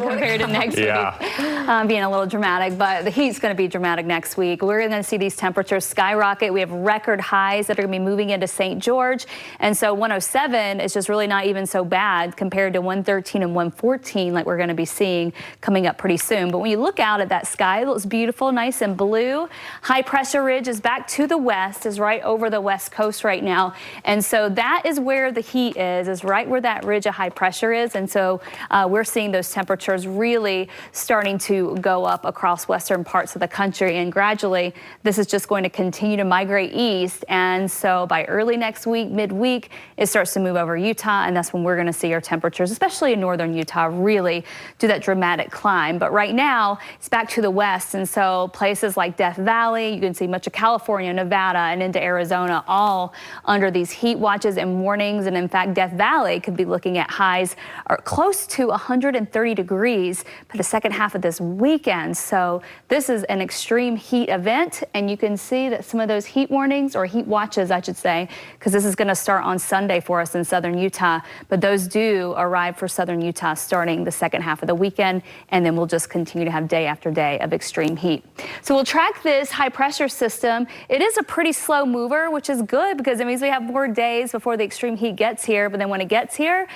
compared to next week. Being a little dramatic, but the heat's going to be dramatic next week. We're going to see these temperatures skyrocket. We have record highs that are going to be moving into St. George, and so 107 is just really not even so bad compared to 113 and 114 like we're going to be seeing coming up pretty soon. But when you look out at that sky, it looks beautiful, nice and blue. High pressure ridge is back to the west, is right over the west coast right now, and so that is where the heat is right where that ridge of high pressure is, and so we're seeing those temperatures really starting to go up across western parts of the country, and gradually this is just going to continue to migrate east, and so by early next week, midweek, it starts to move over Utah, and that's when we're going to see our temperatures, especially in northern Utah, really do that dramatic climb. But right now it's back to the west, and so places like Death Valley, you can see much of California, Nevada, and into Arizona, all under these heat watches and warnings. And in fact, Death Valley could be looking at highs are close to 130 degrees for the second half of this weekend. So this is an extreme heat event, and you can see that some of those heat warnings, or heat watches I should say, because this is going to start on Sunday for us in southern Utah, but those do arrive for southern Utah starting the second half of the weekend, and then we'll just continue to have day after day of extreme heat. So we'll track this high pressure system. It is a pretty slow mover, which is good because it means we have more days before the extreme heat gets here, but then when it gets here,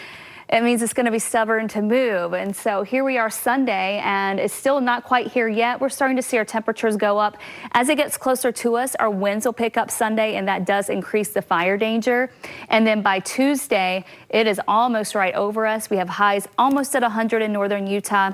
it means it's going to be stubborn to move. And so here we are Sunday, and it's still not quite here yet. We're starting to see our temperatures go up. As it gets closer to us, our winds will pick up Sunday, and that does increase the fire danger. And then by Tuesday, it is almost right over us. We have highs almost at 100 in northern Utah.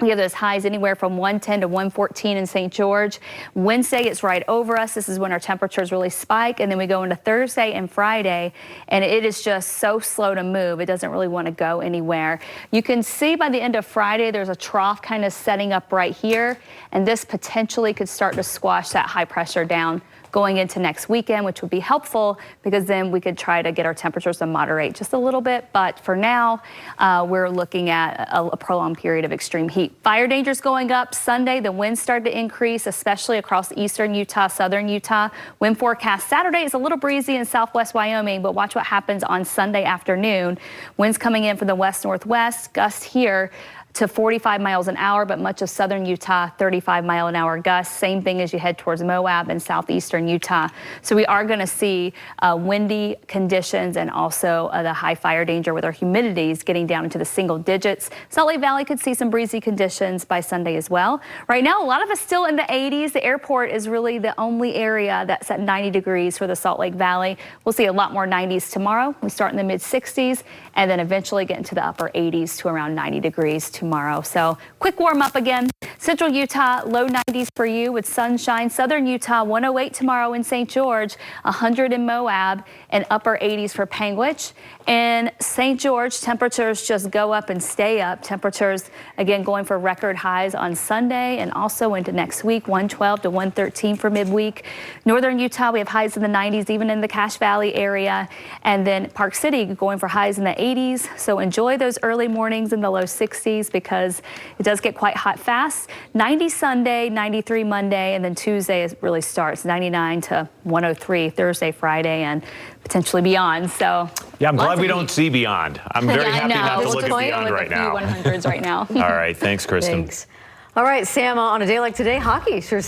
We have those highs anywhere from 110 to 114 in St. George. Wednesday, it's right over us. This is when our temperatures really spike. And then we go into Thursday and Friday, and it is just so slow to move. It doesn't really want to go anywhere. You can see by the end of Friday, there's a trough kind of setting up right here. And this potentially could start to squash that high pressure down going into next weekend, which would be helpful because then we could try to get our temperatures to moderate just a little bit. But for now, we're looking at a prolonged period of extreme heat. Fire danger is going up Sunday. The winds start to increase, especially across eastern Utah, southern Utah. Wind forecast Saturday is a little breezy in southwest Wyoming, but watch what happens on Sunday afternoon. Winds coming in from the west-northwest, gusts here to 45 miles an hour, but much of southern Utah, 35-mile-an-hour gusts. Same thing as you head towards Moab and southeastern Utah. So we are going to see windy conditions and also the high fire danger with our humidities getting down into the single digits. Salt Lake Valley could see some breezy conditions by Sunday as well. Right now, a lot of us still in the 80s. The airport is really the only area that's at 90 degrees for the Salt Lake Valley. We'll see a lot more 90s tomorrow. We start in the mid-60s and then eventually get into the upper 80s to around 90 degrees tomorrow. So quick warm up again. Central Utah, low 90s for you with sunshine. Southern Utah, 108 tomorrow in St. George, 100 in Moab, and upper 80s for Panguitch. In St. George, temperatures just go up and stay up. Temperatures, again, going for record highs on Sunday and also into next week, 112 to 113 for midweek. Northern Utah, we have highs in the 90s, even in the Cache Valley area. And then Park City going for highs in the 80s. So enjoy those early mornings in the low 60s because it does get quite hot fast. 90 Sunday, 93 Monday, and then Tuesday it really starts 99 to 103 Thursday, Friday, and potentially beyond. So yeah, I'm glad we don't see beyond. I'm very happy not to look at beyond right now. 100s right now. All right, thanks, Kristen. Thanks. All right, Sam, on a day like today, hockey sure